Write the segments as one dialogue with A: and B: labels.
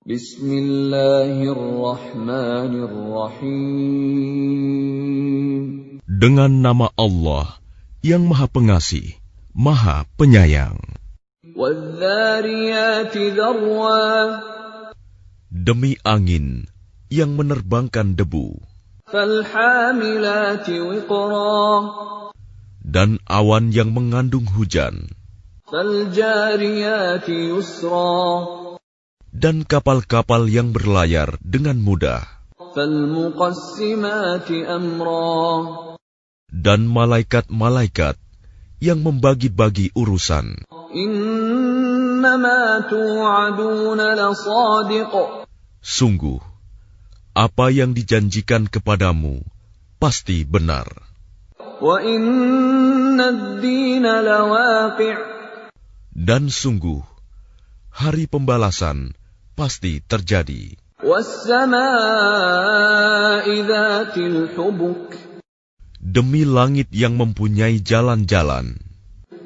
A: Bismillahirrahmanirrahim.
B: Dengan nama Allah yang Maha Pengasih, Maha Penyayang.
A: Wadh-dhariyati dharwa.
B: Demi angin yang menerbangkan debu.
A: Falhamilati wiqra.
B: Dan awan yang mengandung hujan.
A: Faljariyati yusra.
B: Dan kapal-kapal yang berlayar dengan mudah.
A: Falmuqassimati amra.
B: Dan malaikat-malaikat yang membagi-bagi urusan.
A: Innama tu'aduna lasadiq.
B: Sungguh, apa yang dijanjikan kepadamu pasti benar.
A: Wa inna ad-dina lawaqi'.
B: Dan sungguh, hari pembalasan pasti terjadi.
A: Was-samaa'i dhatil hubuk.
B: Demi langit yang mempunyai jalan-jalan.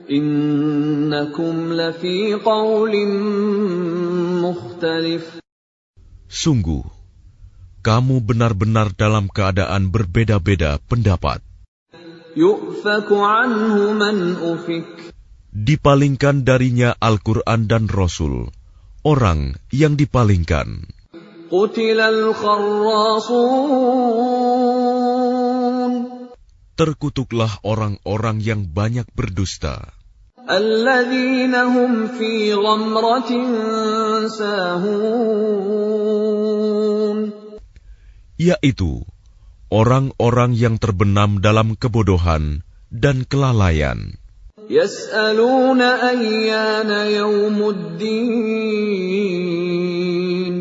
A: Innakum lafi qawlin mukhtalif.
B: Sungguh, kamu benar-benar dalam keadaan berbeda-beda pendapat.
A: Yu'faku anhu man ufik.
B: Dipalingkan darinya Al-Quran dan Rasul, orang yang dipalingkan.
A: Qutilal kharrasun.
B: Terkutuklah orang-orang yang banyak berdusta.
A: Alladzina hum fi ghamratin sahun.
B: Yaitu orang-orang yang terbenam dalam kebodohan dan kelalaian.
A: Yas'aluna ayyana yawmuddin.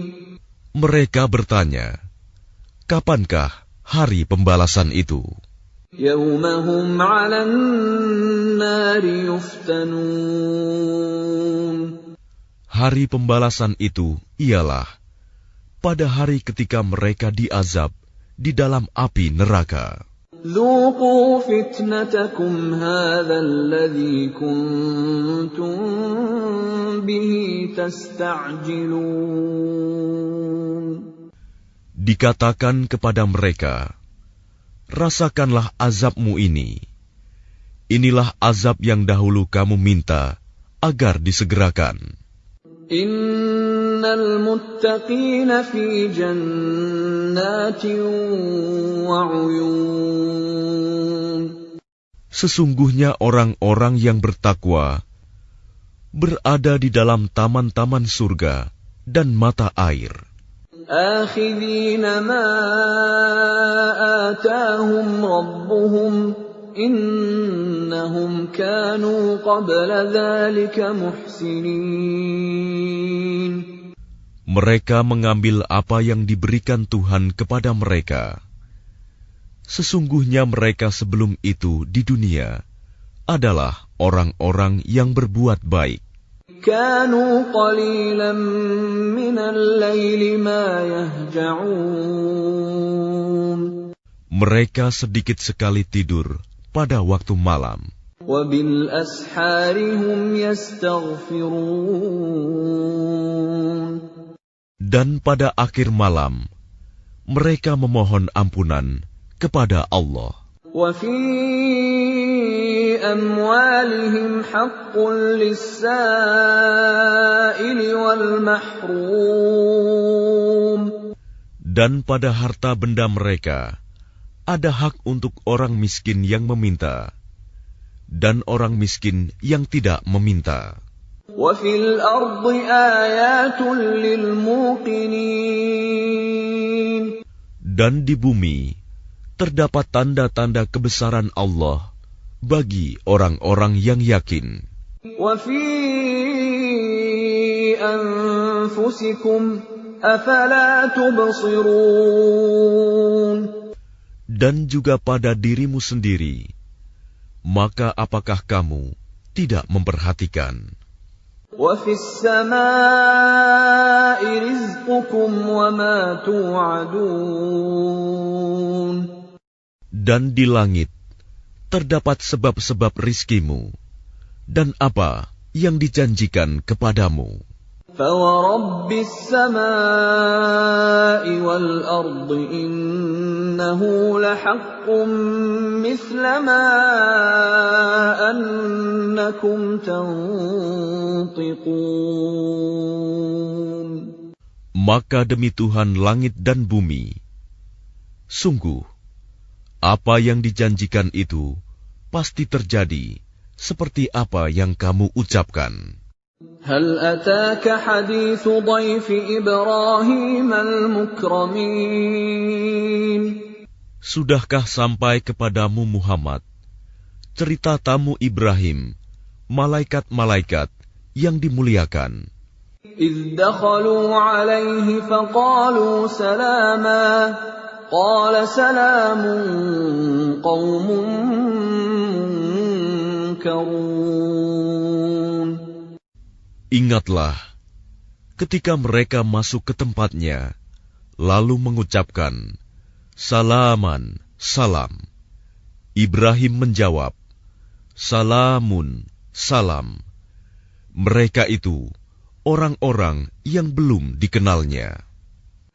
B: Mereka bertanya, kapankah hari pembalasan itu?
A: Yawmahum 'alan nari yuftanun.
B: Hari pembalasan itu ialah pada hari ketika mereka diazab di dalam api neraka.
A: Dhuqu fitnatakum hadha alladhi kuntum bihi tasta'jilun.
B: Dikatakan kepada mereka, rasakanlah azabmu ini. Inilah azab yang dahulu kamu minta agar disegerakan.
A: Innal muttaqina fi jannatin wa 'uyun.
B: Sesungguhnya orang-orang yang bertakwa berada di dalam taman-taman surga dan mata air.
A: Akhidhina ma atahum rabbuhum innahum kanu qabla dhalika muhsinin.
B: Mereka mengambil apa yang diberikan Tuhan kepada mereka. Sesungguhnya mereka sebelum itu di dunia adalah orang-orang yang berbuat baik.
A: Kanu qalilan minal laili ma yahja'un.
B: Mereka sedikit sekali tidur pada waktu malam.
A: Wa bil ashari hum yastaghfirun.
B: Dan pada akhir malam mereka memohon ampunan kepada Allah.
A: Wa fi amwalihim haqqun lis-sa'ili wal mahrum.
B: Dan pada harta benda mereka ada hak untuk orang miskin yang meminta dan orang miskin yang tidak meminta.
A: Wa fil ardi ayatun lil muqinin.
B: Dan di bumi terdapat tanda-tanda kebesaran Allah bagi orang-orang yang yakin.
A: Wa fi anfusikum afala tubsirun.
B: Dan juga pada dirimu sendiri, maka apakah kamu tidak memperhatikan?
A: Wa fis samaa'i rizqukum wa ma tu'adun.
B: Dan di langit terdapat sebab-sebab rizkimu dan apa yang dijanjikan kepadamu.
A: فورب السماء والأرض إنه لحق مثل ما أنكم تنطقون.
B: Maka demi Tuhan langit dan bumi, sungguh, apa yang dijanjikan itu pasti terjadi seperti apa yang kamu ucapkan.
A: هل أتاك حديث ضيف إبراهيم المكرمين.
B: Sudahkah sampai kepadamu Muhammad cerita tamu Ibrahim, malaikat-malaikat yang dimuliakan?
A: إذ دخلوا عليه فقالوا سلاما قال سلام قوم منكرون.
B: Ingatlah, ketika mereka masuk ke tempatnya, lalu mengucapkan, Salaman, salam. Ibrahim menjawab, Salamun, salam. Mereka itu orang-orang yang belum dikenalnya.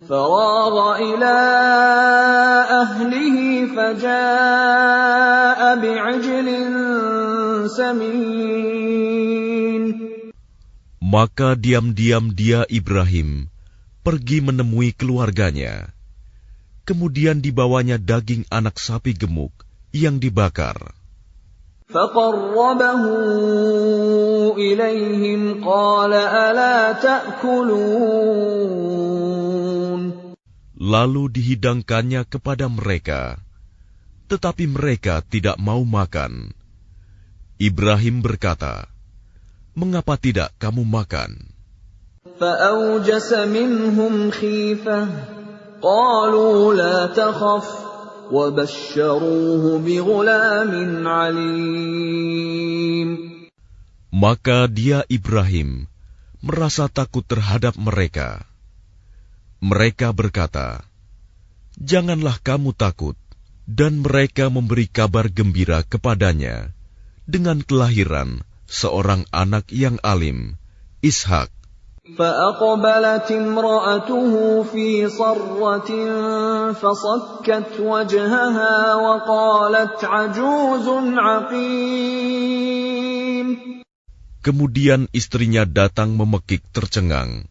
A: فراغ إلى أهله فجاء بعجل سمين.
B: Maka diam-diam dia Ibrahim pergi menemui keluarganya. Kemudian dibawanya daging anak sapi gemuk yang dibakar.
A: فقربه إليهم قال ألا تأكلون.
B: Lalu dihidangkannya kepada mereka, tetapi mereka tidak mau makan. Ibrahim berkata, Mengapa tidak kamu makan?
A: فأوجس منهم خيفة قالوا لا تخف وبشروه بغلام عليم.
B: Maka dia Ibrahim merasa takut terhadap mereka. Mereka berkata, Janganlah kamu takut, dan mereka memberi kabar gembira kepadanya dengan kelahiran seorang anak yang alim, Ishak.
A: فأقبلت امرأته في صرة فصكت وجهها وقالت عجوز عقيم.
B: Kemudian istrinya datang memekik tercengang,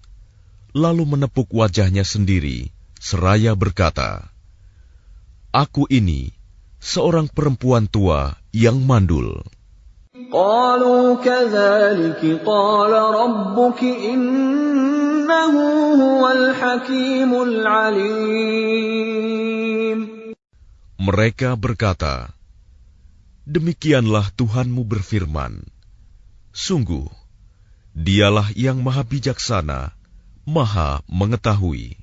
B: lalu menepuk wajahnya sendiri, seraya berkata, Aku ini seorang perempuan tua yang mandul.
A: قالوا كذلك قال ربك إنه هو الحكيم العليم.
B: Mereka berkata, Demikianlah Tuhanmu berfirman, Sungguh, Dialah yang maha bijaksana, maha mengetahui.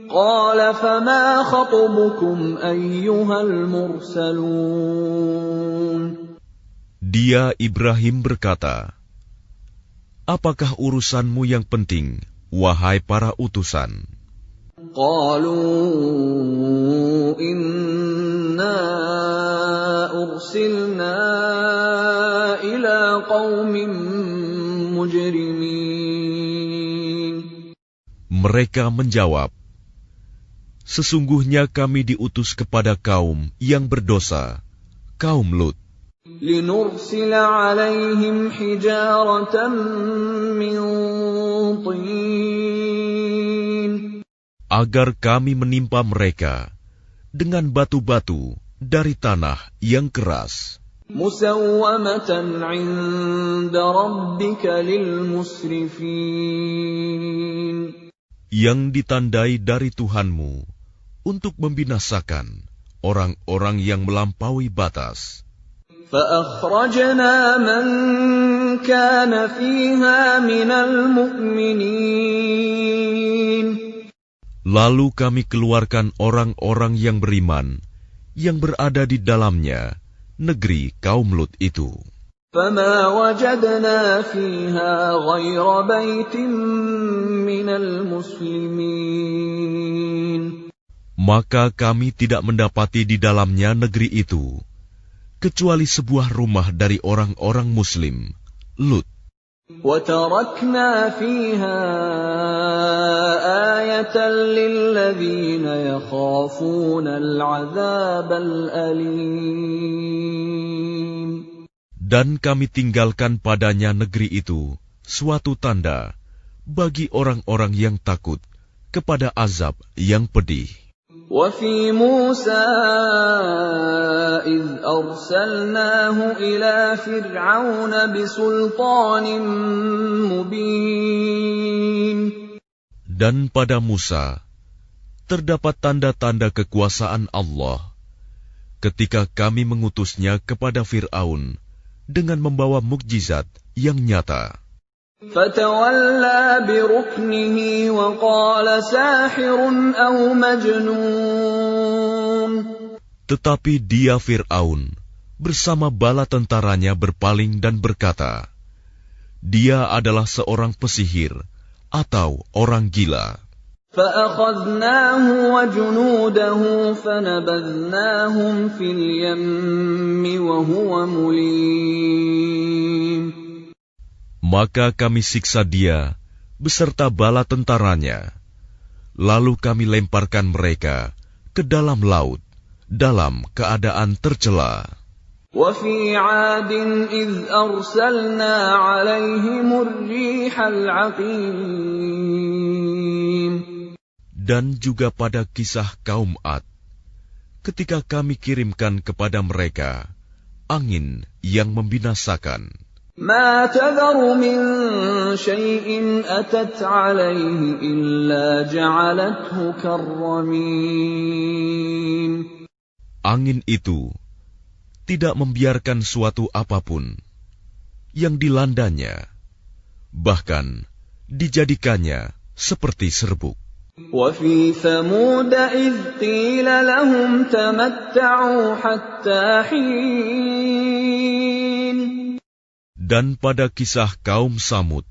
A: قال فما خطبكم أيها المرسلون.
B: Dia Ibrahim berkata, Apakah urusanmu yang penting, wahai para utusan?
A: قالوا إنا أرسلنا إلى قوم مجرمين.
B: Mereka menjawab, Sesungguhnya kami diutus kepada kaum yang berdosa, kaum Lut.
A: لنرسل عليهم حجارة من طين.
B: Agar kami menimpa mereka dengan batu-batu dari tanah yang keras.
A: مسومة عند ربك للمسرفين.
B: Yang ditandai dari Tuhanmu untuk membinasakan orang-orang yang melampaui batas.
A: فأخرجنا من كان فيها من المؤمنين.
B: Lalu kami keluarkan orang-orang yang beriman yang berada di dalamnya, negeri kaum Lut itu.
A: فما وجدنا فيها غير بيت من المسلمين.
B: Maka kami tidak mendapati di dalamnya negeri itu kecuali sebuah rumah dari orang-orang Muslim, Lut.
A: وَتَرَكْنَا فِيهَا آيَةً لِّلَّذِينَ يَخَافُونَ الْعَذَابَ الْأَلِيمَ.
B: Dan kami tinggalkan padanya negeri itu suatu tanda bagi orang-orang yang takut kepada azab yang pedih.
A: وَفِي مُوسَىٰ إِذْ أَرْسَلْنَاهُ إِلَىٰ فِرْعَوْنَ بِسُلْطَانٍ مُّبِينٍ.
B: Dan pada Musa terdapat tanda-tanda kekuasaan Allah ketika kami mengutusnya kepada Fir'aun dengan membawa mukjizat yang nyata.
A: فَتَوَلَّىٰ بِرُكْنِهِ وَقَالَ سَاحِرٌ أَوْ مَجْنُونٌ.
B: Tetapi dia Fir'aun bersama bala tentaranya berpaling dan berkata, dia adalah seorang pesihir atau orang gila.
A: فَأَخَذْنَاهُ وَجُنُودَهُ فَنَبَذْنَاهُمْ فِي الْيَمِّ وَهُوَ مُلِيمٌ.
B: Maka kami siksa dia beserta bala tentaranya, lalu kami lemparkan mereka ke dalam laut dalam keadaan tercela.
A: وَفِي عَادٍ إِذْ أَرْسَلْنَا عَلَيْهِمُ الرِّيحَ الْعَقِيمَ.
B: Dan juga pada kisah kaum Ad, ketika kami kirimkan kepada mereka angin yang membinasakan.
A: مَا تَذَرُ مِن شَيْءٍ أَتَتْ عَلَيْهِ إِلَّا جَعَلَتْهُ كَالرَّمِيمِ.
B: Angin itu tidak membiarkan suatu apapun yang dilandanya, bahkan dijadikannya seperti serbuk.
A: وَفِي ثَمُودَ إِذْ قِيلَ لَهُمْ تَمَتَّعُوا حَتَّىٰ حِينٍ.
B: Dan pada kisah kaum Samud,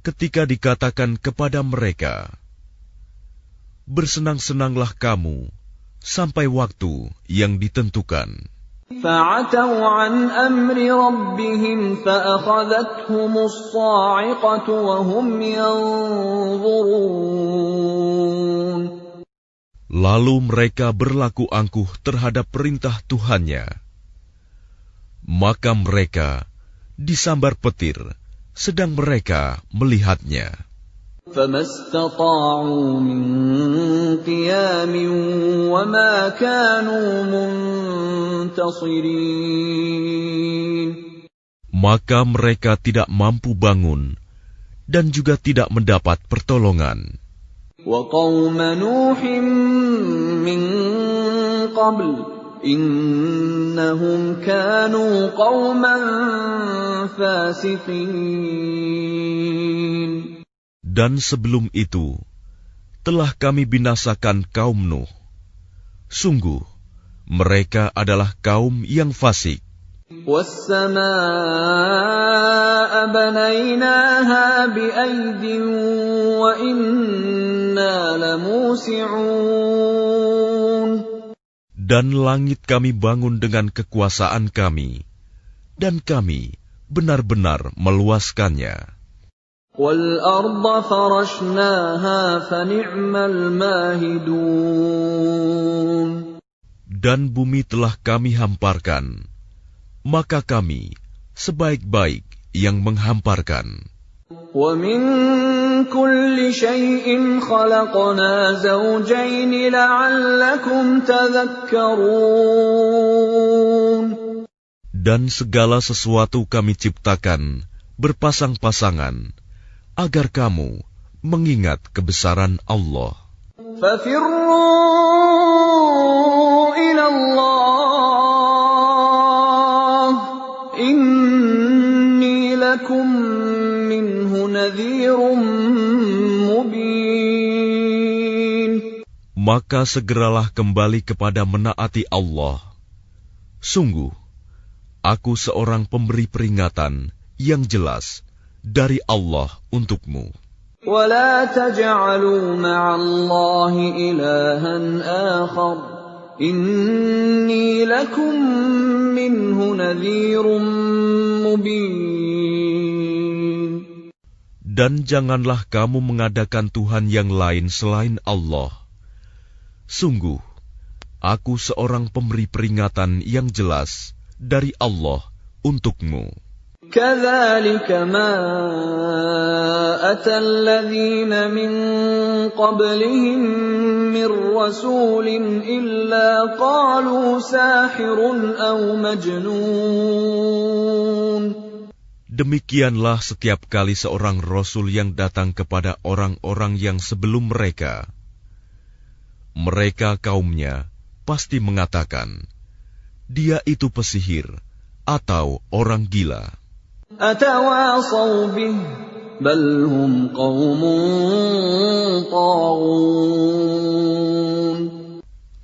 B: ketika dikatakan kepada mereka, bersenang-senanglah kamu sampai waktu yang ditentukan.
A: فَعَتَوْا عَنْ أَمْرِ رَبِّهِمْ فَأَخَذَتْهُمُ الصَّاعِقَةُ وَهُمْ يَنظُرُونَ.
B: Lalu mereka berlaku angkuh terhadap perintah Tuhannya. Maka mereka disambar petir, sedang mereka melihatnya.
A: فَمَا اسْتَطَاعُوا مِنْ قِيَامٍ وَمَا كَانُوا مُنْتَصِرِينَ.
B: Maka mereka tidak mampu bangun dan juga tidak mendapat pertolongan.
A: وَقَوْمَ نُوحٍ مِّن قَبْلُ إِنَّهُمْ كَانُوا قَوْمًا فَاسِقِينَ.
B: Dan sebelum itu, telah kami binasakan kaum Nuh. Sungguh, mereka adalah kaum yang fasik.
A: وَالسَّمَاءَ بَنَيْنَاهَا بِأَيْدٍ وَإِنَّا لَمُوسِعُونَ.
B: Dan langit kami bangun dengan kekuasaan kami, dan kami benar-benar meluaskannya.
A: وَالْأَرْضَ فَرَشْنَاهَا فَنِعْمَ الْمَاهِدُونَ.
B: Dan bumi telah kami hamparkan, maka kami sebaik-baik yang menghamparkan.
A: وَمِن كُلِّ شَيْءٍ خَلَقْنَا زَوْجَيْنِ لَعَلَّكُمْ تَذَكَّرُونَ.
B: Dan segala sesuatu kami ciptakan berpasang-pasangan, agar kamu mengingat kebesaran Allah.
A: فَفِرُّوا إِلَى اللَّهِ إِنِّي لَكُمْ مِنْهُ نَذِيرٌ مُبِينٌ.
B: Maka segeralah kembali kepada menaati Allah. Sungguh, aku seorang pemberi peringatan yang jelas dari Allah untukmu.
A: وَلَا تَجْعَلُوا مَعَ اللَّهِ إِلَٰهًا آخَرَ إِنِّي لَكُمْ مِنْهُ نَذِيرٌ مُبِينٌ.
B: Dan janganlah kamu mengadakan Tuhan yang lain selain Allah. Sungguh, aku seorang pemberi peringatan yang jelas dari Allah untukmu.
A: كَذَلِكَ مَا أَتَى الَّذِينَ مِن قَبْلِهِم مِّن رَّسُولٍ إِلَّا قَالُوا سَاحِرٌ أَوْ مَجْنُونٌ.
B: Demikianlah setiap kali seorang rasul yang datang kepada orang-orang yang sebelum mereka. Mereka kaumnya pasti mengatakan, dia itu pesihir atau orang gila.
A: أَتَوَاصَوْا بِهِ بَلْ هُمْ قَوْمٌ طَاغُونَ.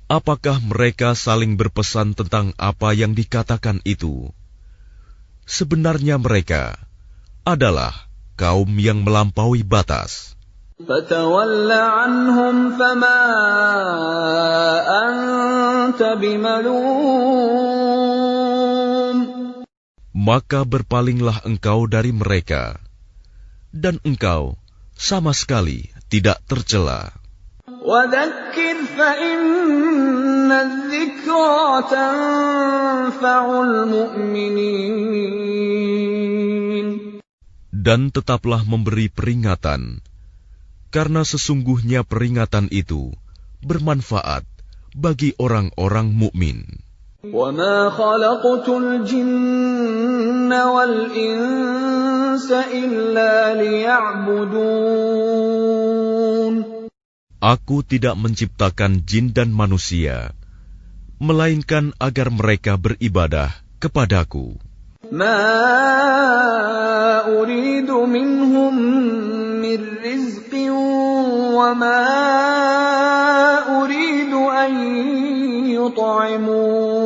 B: Apakah mereka saling berpesan tentang apa yang dikatakan itu? Sebenarnya mereka adalah kaum yang melampaui batas.
A: فَتَوَلَّ عَنْهُمْ فَمَا أَنْتَ بِمَلُومٍ.
B: Maka berpalinglah engkau dari mereka, dan engkau sama sekali tidak tercela.
A: وَذَكِّرْ فَإِنَّ الذِّكْرَى تَنفَعُ الْمُؤْمِنِينَ. Dan
B: tetaplah memberi peringatan, karena sesungguhnya peringatan itu bermanfaat bagi orang-orang mukmin.
A: وَمَا خَلَقْتُ الْجِنَّ وَالْإِنسَ إِلَّا لِيَعْبُدُونَ.
B: Aku tidak menciptakan jin dan manusia, melainkan agar mereka beribadah kepadaku.
A: مَا أُرِيدُ مِنْهُمْ مِنْ رِزْقٍ وَمَا أُرِيدُ أَنْ يُطْعِمُونَ.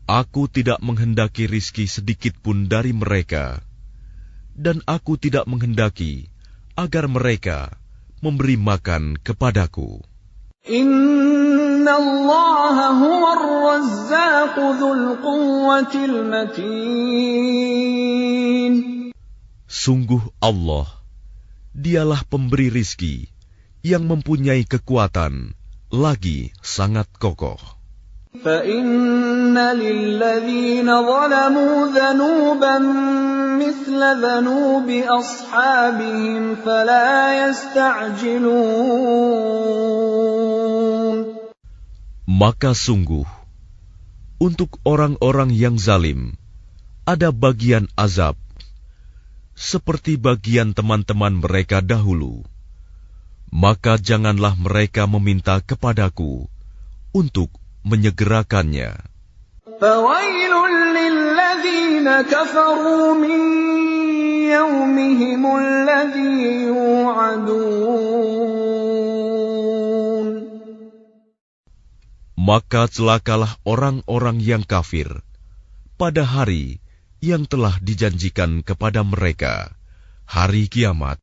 B: Aku tidak menghendaki rizki sedikit pun dari mereka, dan aku tidak menghendaki agar mereka memberi makan kepadaku.
A: Inna Allah huwa ar-razzaq dzul quwwatil matin.
B: Sungguh Allah, dialah pemberi rizki yang mempunyai kekuatan lagi sangat kokoh.
A: فَإِنَّ لِلَّذِينَ ظَلَمُوا ذَنُوبًا مِثْلَ ذَنُوبِ أَصْحَابِهِمْ فَلَا يَسْتَعْجِلُونَ.
B: Maka sungguh, untuk orang-orang yang zalim, ada bagian azab, seperti bagian teman-teman mereka dahulu. Maka janganlah mereka meminta kepadaku untuk menyegerakannya.
A: فَوَيْلٌ لِلَّذِينَ كَفَرُوا مِنْ يَوْمِهِمُ الَّذِي يُوعَدُونَ.
B: Maka celakalah orang-orang yang kafir pada hari yang telah dijanjikan kepada mereka, hari kiamat.